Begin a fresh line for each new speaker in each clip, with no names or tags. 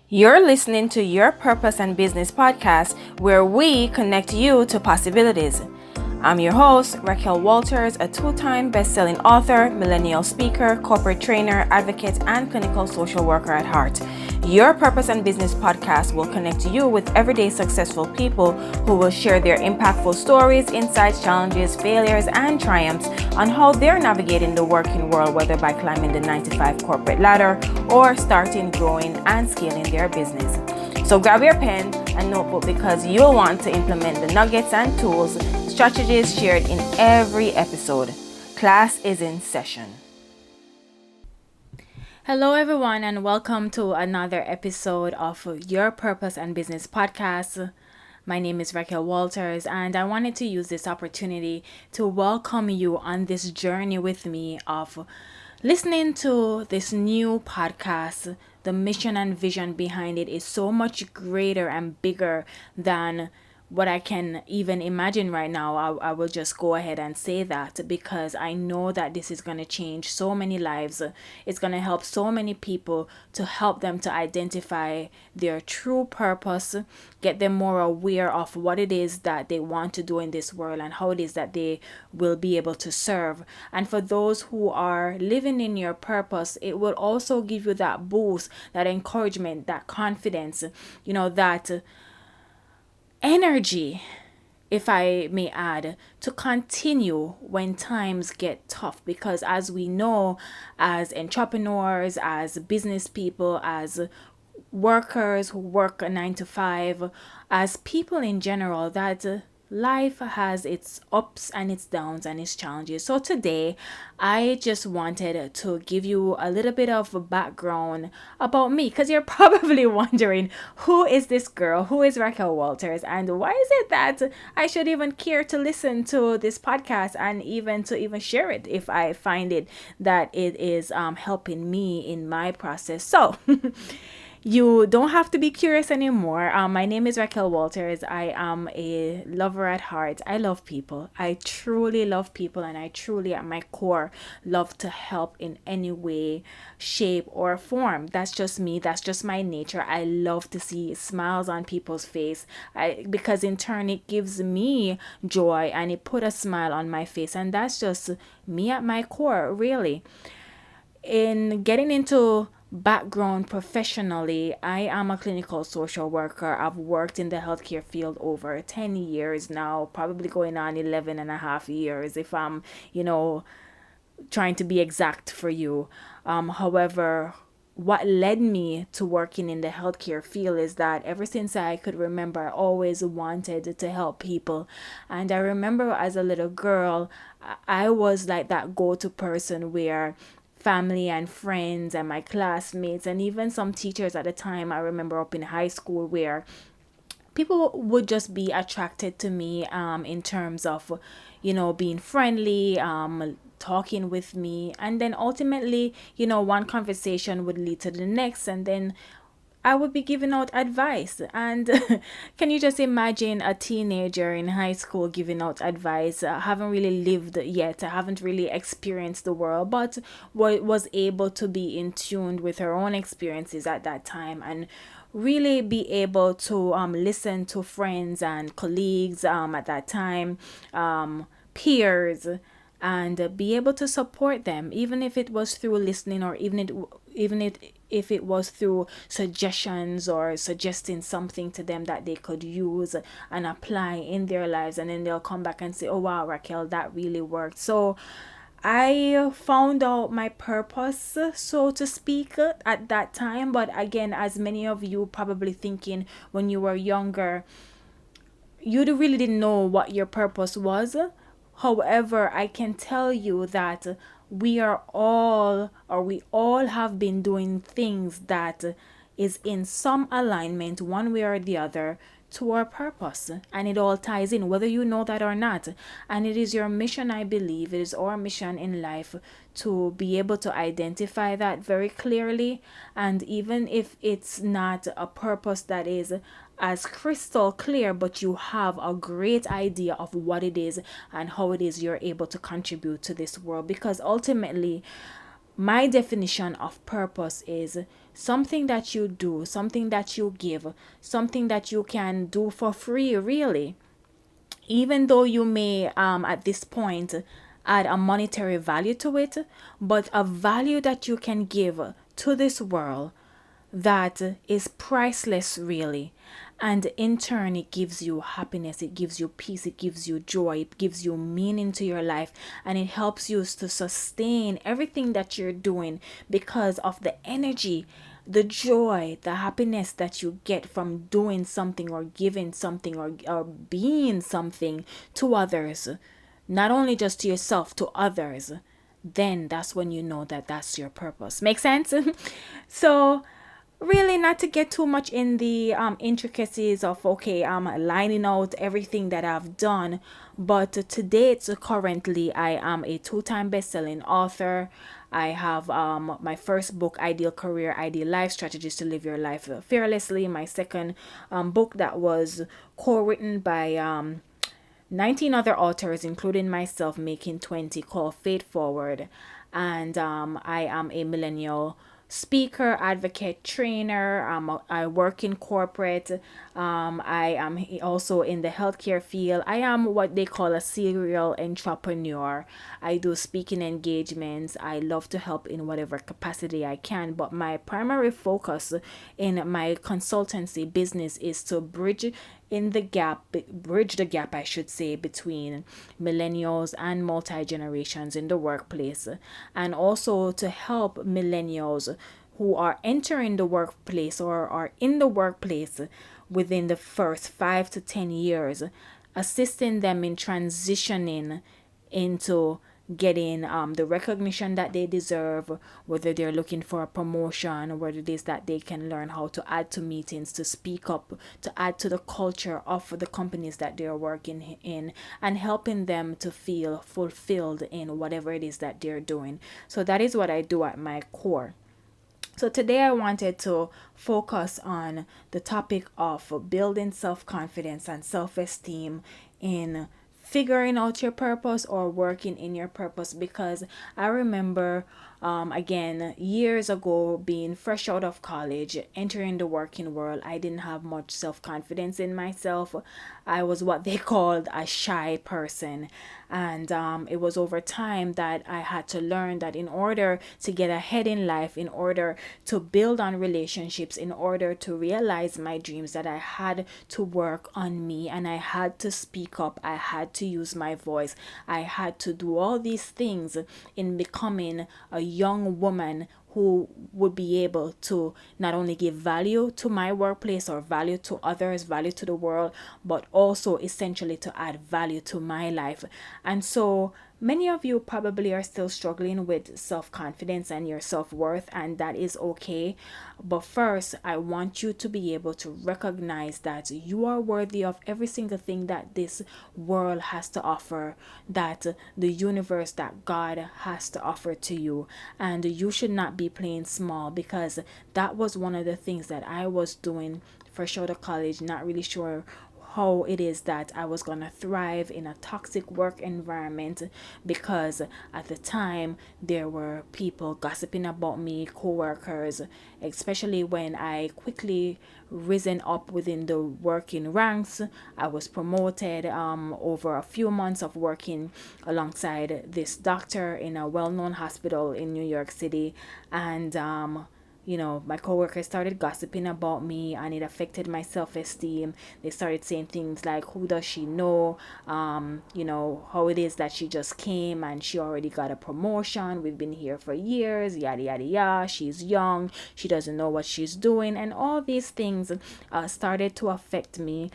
You're listening to Your Purpose and Business podcast, where we connect you to possibilities. I'm your host, Racquel Walters, a two-time best-selling author, millennial speaker, corporate trainer, advocate, and clinical social worker at heart. Your Purpose and Business podcast will connect you with everyday successful people who will share their impactful stories, insights, challenges, failures, and triumphs on how they're navigating the working world, whether by climbing the 9-to-5 corporate ladder or starting, growing, and scaling their business. So grab your pen and notebook because you'll want to implement the nuggets and tools, strategies shared in every episode. Class is in session. Hello, everyone, and welcome to another episode of Your Purpose and Business podcast. My name is Racquel Walters, and I wanted to use this opportunity to welcome you on this journey with me of listening to this new podcast. The mission and vision behind it is so much greater and bigger than what I can even imagine right now. I will just go ahead and say that because I know that this is going to change so many lives. It's going to help so many people to help them to identify their true purpose, get them more aware of what it is that they want to do in this world and how it is that they will be able to serve. And for those who are living in your purpose, it will also give you that boost, that encouragement, that confidence, that energy, if I may add, to continue when times get tough. Because as we know, as entrepreneurs, as business people, as workers who work a 9 to 5, as people in general, that life has its ups and its downs and its challenges. So today, I just wanted to give you a little bit of background about me, because you're probably wondering, who is this girl? Who is Racquel Walters? And why is it that I should even care to listen to this podcast and even share it if I find it that it is helping me in my process? So you don't have to be curious anymore. My name is Racquel Walters. I am a lover at heart. I love people. I truly love people, and I truly, at my core, love to help in any way, shape, or form. That's just me. That's just my nature. I love to see smiles on people's face, because in turn it gives me joy and it put a smile on my face, and that's just me at my core, really. In getting into background professionally, I am a clinical social worker. I've worked in the healthcare field over 10 years now, probably going on 11 and a half years if I'm, trying to be exact for you. However, what led me to working in the healthcare field is that ever since I could remember, I always wanted to help people. And I remember as a little girl, I was like that go-to person where family and friends and my classmates and even some teachers at the time, I remember up in high school, where people would just be attracted to me in terms of being friendly, talking with me, and then ultimately one conversation would lead to the next, and then I would be giving out advice. And can you just imagine a teenager in high school giving out advice? I haven't really lived yet. I haven't really experienced the world, but was able to be in tune with her own experiences at that time and really be able to listen to friends and colleagues at that time, peers, and be able to support them, even if it was through listening, or if it was through suggestions or suggesting something to them that they could use and apply in their lives, and then they'll come back and say, oh wow, Racquel, that really worked. So I found out my purpose, so to speak, at that time. But again, as many of you probably thinking when you were younger, you really didn't know what your purpose was. However, I can tell you that we all have been doing things that is in some alignment, one way or the other, to our purpose, and it all ties in, whether you know that or not. And it is your mission, I believe it is our mission in life, to be able to identify that very clearly. And even if it's not a purpose that is as crystal clear, but you have a great idea of what it is and how it is you're able to contribute to this world. Because ultimately, my definition of purpose is something that you do, something that you give, something that you can do for free, really. Even though you may, at this point, add a monetary value to it, but a value that you can give to this world that is priceless, really. And in turn, it gives you happiness, it gives you peace, it gives you joy, it gives you meaning to your life, and it helps you to sustain everything that you're doing because of the energy, the joy, the happiness that you get from doing something or giving something, or being something to others, not only just to yourself, to others. Then that's when you know that that's your purpose. Make sense? So really, not to get too much in the intricacies of, okay, I'm lining out everything that I've done, but to date, currently I am a two-time best-selling author. I have my first book, Ideal Career, Ideal Life: Strategies to Live Your Life Fearlessly. My second book that was co-written by 19 other authors, including myself, making 20, called Faith Forward. And I am a millennial speaker, advocate, trainer. I work in corporate. I am also in the healthcare field. I am what they call a serial entrepreneur. I do speaking engagements. I love to help in whatever capacity I can, but my primary focus in my consultancy business is to bridge the gap, I should say, between millennials and multi generations in the workplace, and also to help millennials who are entering the workplace or are in the workplace within the first 5 to 10 years, assisting them in transitioning into getting the recognition that they deserve, whether they're looking for a promotion, whether it is that they can learn how to add to meetings, to speak up, to add to the culture of the companies that they're working in, and helping them to feel fulfilled in whatever it is that they're doing. So that is what I do at my core. So today I wanted to focus on the topic of building self-confidence and self-esteem in figuring out your purpose or working in your purpose, because I remember again, years ago, being fresh out of college, entering the working world, I didn't have much self confidence in myself. I was what they called a shy person. And it was over time that I had to learn that in order to get ahead in life, in order to build on relationships, in order to realize my dreams, that I had to work on me and I had to speak up. I had to use my voice. I had to do all these things in becoming a young woman who would be able to not only give value to my workplace or value to others, value to the world, but also essentially to add value to my life. And so many of you probably are still struggling with self confidence and your self worth, and that is okay. But first, I want you to be able to recognize that you are worthy of every single thing that this world has to offer, that the universe, that God has to offer to you. And you should not be playing small, because that was one of the things that I was doing fresh out of college, not really sure how it is that I was going to thrive in a toxic work environment, because at the time there were people gossiping about me, coworkers, especially when I quickly risen up within the working ranks. I was promoted over a few months of working alongside this doctor in a well-known hospital in New York City. And my coworkers started gossiping about me, and it affected my self-esteem. They started saying things like, who does she know? How it is that she just came and she already got a promotion. We've been here for years, yada, yada, yada. She's young. She doesn't know what she's doing. And all these things started to affect me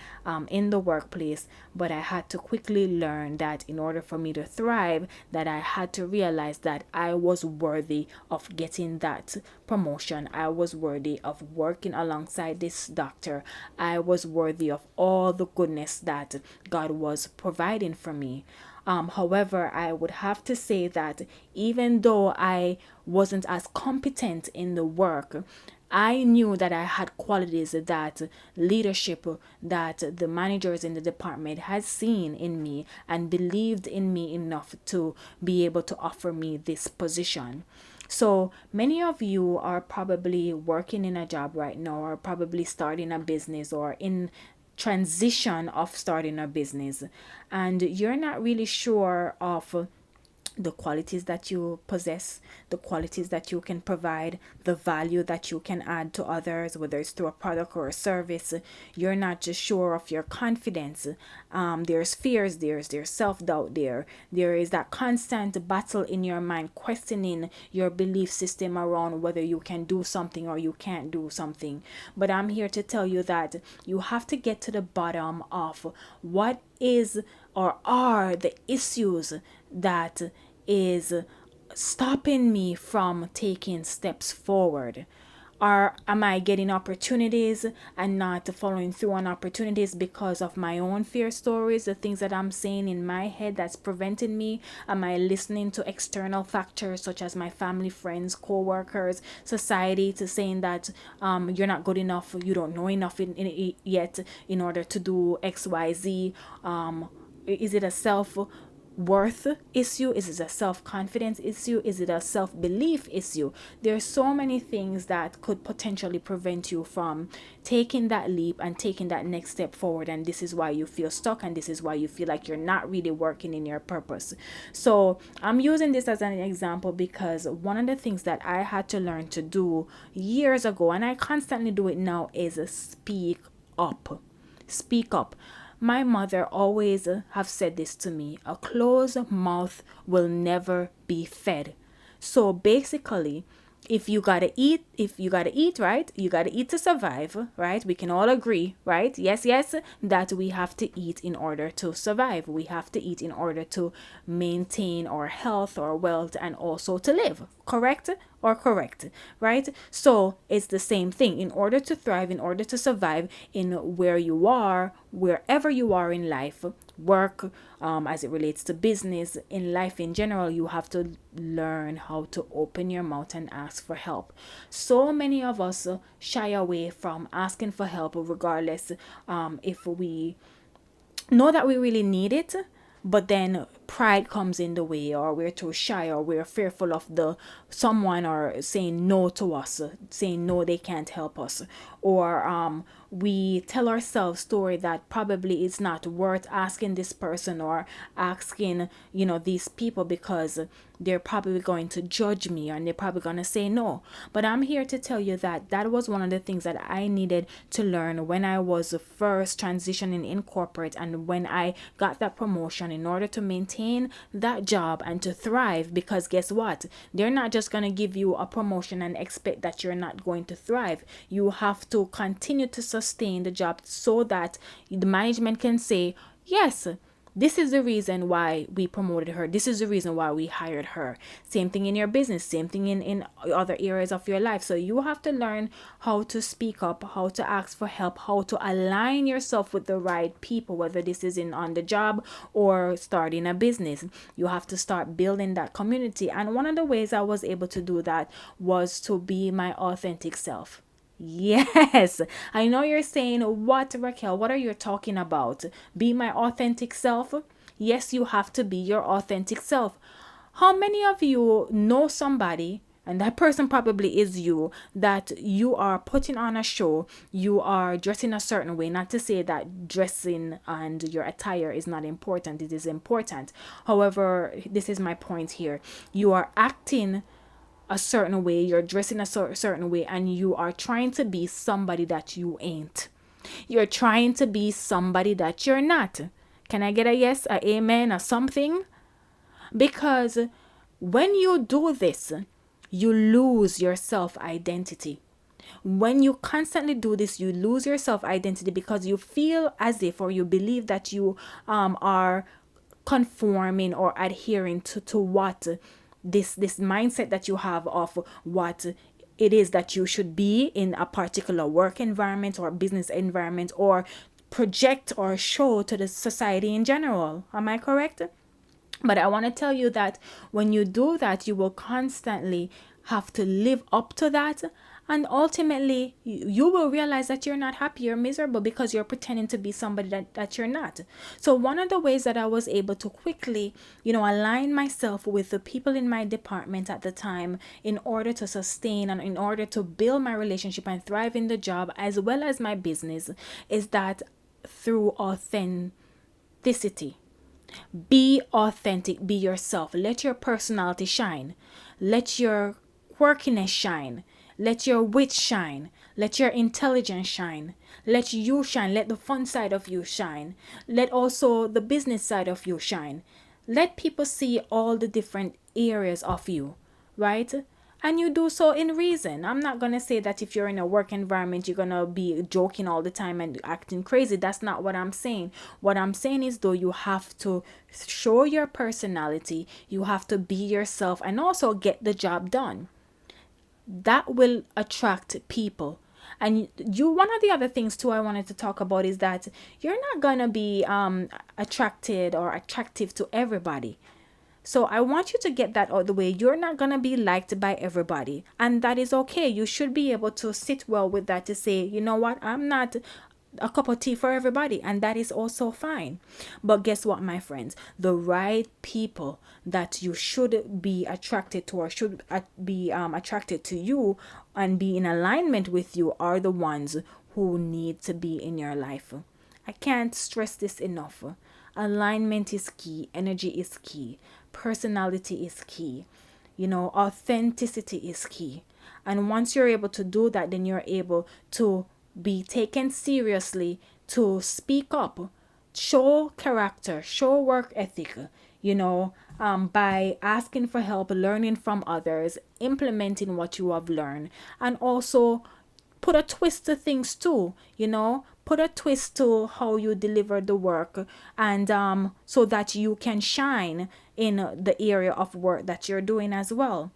in the workplace. But I had to quickly learn that in order for me to thrive, that I had to realize that I was worthy of getting that promotion. I was worthy of working alongside this doctor. I was worthy of all the goodness that God was providing for me. However, I would have to say that even though I wasn't as competent in the work, I knew that I had qualities that leadership, that the managers in the department had seen in me and believed in me enough to be able to offer me this position. So many of you are probably working in a job right now, or probably starting a business, or in transition of starting a business, and you're not really sure of the qualities that you possess, the qualities that you can provide, the value that you can add to others, whether it's through a product or a service. You're not just sure of your confidence. There's fears, there's self doubt there. There is that constant battle in your mind, questioning your belief system around whether you can do something or you can't do something. But I'm here to tell you that you have to get to the bottom of what is or are the issues that is stopping me from taking steps forward. Or am I getting opportunities and not following through on opportunities because of my own fear stories, the things that I'm saying in my head that's preventing me? Am I listening to external factors such as my family, friends, co-workers, society, to saying that you're not good enough, you don't know enough yet in order to do XYZ? Is it a self worth issue? Is it a self-confidence issue? Is it a self-belief issue? There's so many things that could potentially prevent you from taking that leap and taking that next step forward, and this is why you feel stuck, and this is why you feel like you're not really working in your purpose. So I'm using this as an example because one of the things that I had to learn to do years ago, and I constantly do it now, is speak up. Speak up. My mother always have said this to me: a closed mouth will never be fed. So basically, if you gotta eat, right? You gotta eat to survive, right? We can all agree, right? Yes, yes, that we have to eat in order to survive. We have to eat in order to maintain our health, our wealth, and also to live. Correct? Or correct, right? So it's the same thing. In order to thrive, in order to survive in where you are, wherever you are in life, work, as it relates to business, in life in general, you have to learn how to open your mouth and ask for help. So many of us shy away from asking for help, regardless if we know that we really need it, but then pride comes in the way, or we're too shy, or we're fearful of the someone or saying no to us, saying no, they can't help us, or we tell ourselves story that probably it's not worth asking this person or asking these people, because they're probably going to judge me and they're probably going to say no. But I'm here to tell you that that was one of the things that I needed to learn when I was first transitioning in corporate, and when I got that promotion, in order to maintain that job and to thrive. Because guess what? They're not just going to give you a promotion and expect that you're not going to thrive. You have to continue to sustain the job so that the management can say, yes, this is the reason why we promoted her. This is the reason why we hired her. Same thing in your business, same thing in other areas of your life. So you have to learn how to speak up, how to ask for help, how to align yourself with the right people, whether this is in on the job or starting a business. You have to start building that community. And one of the ways I was able to do that was to be my authentic self. Yes, I know you're saying, what, Raquel? What are you talking about? Be my authentic self? Yes, you have to be your authentic self. How many of you know somebody, and that person probably is you, that you are putting on a show, you are dressing a certain way? Not to say that dressing and your attire is not important, it is important. However, this is my point here. You are acting a certain way, you're dressing a certain way, and you are trying to be somebody that you ain't. You're trying to be somebody that you're not. Can I get a yes, a amen, or something? Because when you do this, you lose your self identity. When you constantly do this, you lose your self identity, because you feel as if, or you believe that you are conforming or adhering to what this mindset that you have of what it is that you should be in a particular work environment or business environment, or project or show to the society in general. Am I correct? But I want to tell you that when you do that, you will constantly have to live up to that, And ultimately, you will realize that you're not happy, you're miserable because you're pretending to be somebody that you're not. So, one of the ways that I was able to quickly, align myself with the people in my department at the time in order to sustain and in order to build my relationship and thrive in the job as well as my business is that through authenticity. Be authentic, be yourself. Let your personality shine. Let your quirkiness shine. Let your wit shine. Let your intelligence shine. Let you shine. Let the fun side of you shine. Let also the business side of you shine. Let people see all the different areas of you, right? And you do so in reason. I'm not going to say that if you're in a work environment, you're going to be joking all the time and acting crazy. That's not what I'm saying. What I'm saying is, though, you have to show your personality, you have to be yourself, and also get the job done. That will attract people. And one of the other things too I wanted to talk about is that you're not gonna be attracted or attractive to everybody. So I want you to get that out of the way. You're not going to be liked by everybody. And that is okay. You should be able to sit well with that to say, you know what, I'm not a cup of tea for everybody. And that is also fine. But guess what, my friends? The right people that you should be attracted to or should be attracted to you and be in alignment with you are the ones who need to be in your life. I can't stress this enough. Alignment is key, energy is key, personality is key, authenticity is key. And once you're able to do that, then you're able to be taken seriously, to speak up, show character, show work ethic, by asking for help, learning from others, implementing what you have learned, and also put a twist to things too, put a twist to how you deliver the work, and so that you can shine in the area of work that you're doing as well.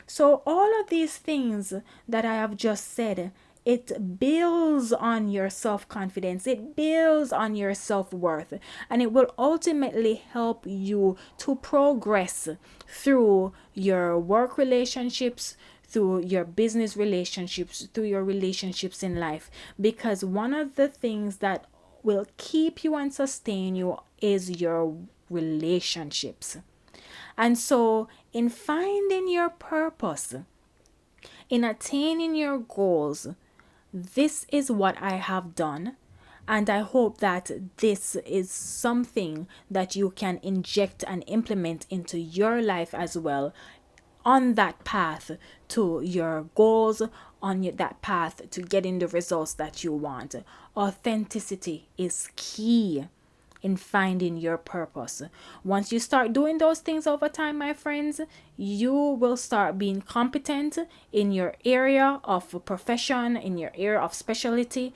So all of these things that I have just said, it builds on your self-confidence, it builds on your self-worth, and it will ultimately help you to progress through your work relationships, through your business relationships, through your relationships in life. Because one of the things that will keep you and sustain you is your relationships. And so, in finding your purpose, in attaining your goals, this is what I have done. And I hope that this is something that you can inject and implement into your life as well, on that path to your goals, on that path to getting the results that you want. Authenticity is key in finding your purpose. Once you start doing those things over time, my friends, you will start being competent in your area of profession, in your area of specialty.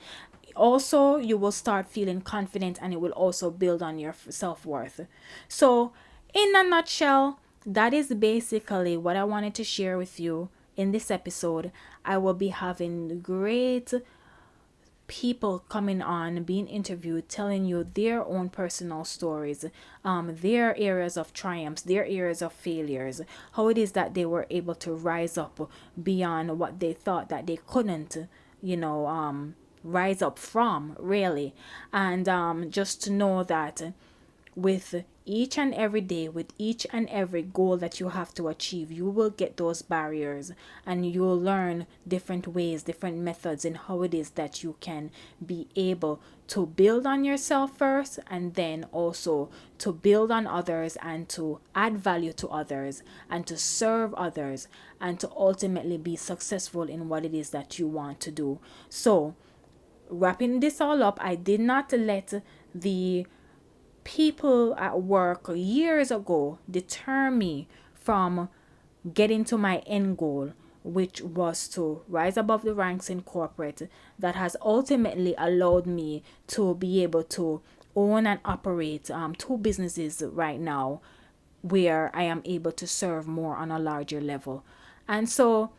Also, you will start feeling confident, and it will also build on your self-worth. So, in a nutshell, that is basically what I wanted to share with you in this episode. I will be having great people coming on, being interviewed, telling you their own personal stories, their areas of triumphs, their areas of failures, how it is that they were able to rise up beyond what they thought that they couldn't, rise up from, really. And just to know that with each and every day, with each and every goal that you have to achieve, you will get those barriers, and you'll learn different ways, different methods in how it is that you can be able to build on yourself first, and then also to build on others and to add value to others and to serve others and to ultimately be successful in what it is that you want to do. So, wrapping this all up, I did not let the people at work years ago deter me from getting to my end goal, which was to rise above the ranks in corporate, that has ultimately allowed me to be able to own and operate two businesses right now, where I am able to serve more on a larger level. And so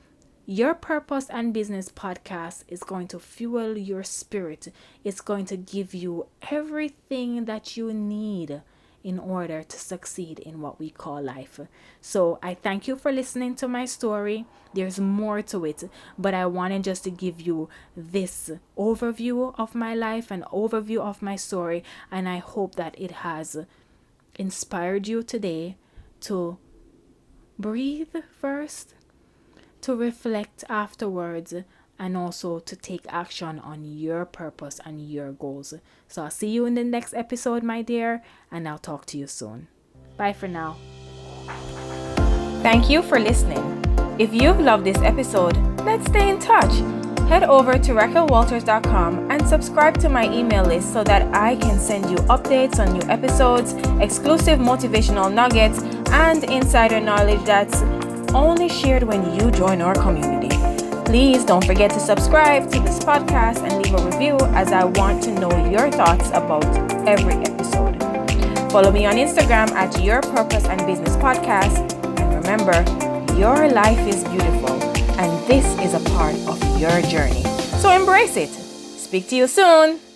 your Purpose and Business podcast is going to fuel your spirit. It's going to give you everything that you need in order to succeed in what we call life. So I thank you for listening to my story. There's more to it, but I wanted just to give you this overview of my life, an overview of my story, and I hope that it has inspired you today to breathe first, to reflect afterwards, and also to take action on your purpose and your goals. So I'll see you in the next episode, my dear, and I'll talk to you soon. Bye for now. Thank you for listening. If you've loved this episode, let's stay in touch. Head over to racquelwalters.com and subscribe to my email list so that I can send you updates on new episodes, exclusive motivational nuggets, and insider knowledge that's only shared when you join our community. Please don't forget to subscribe to this podcast and leave a review, as I want to know your thoughts about every episode. Follow me on Instagram at Your Purpose and Business Podcast. And remember, your life is beautiful and this is a part of your journey. So embrace it. Speak to you soon.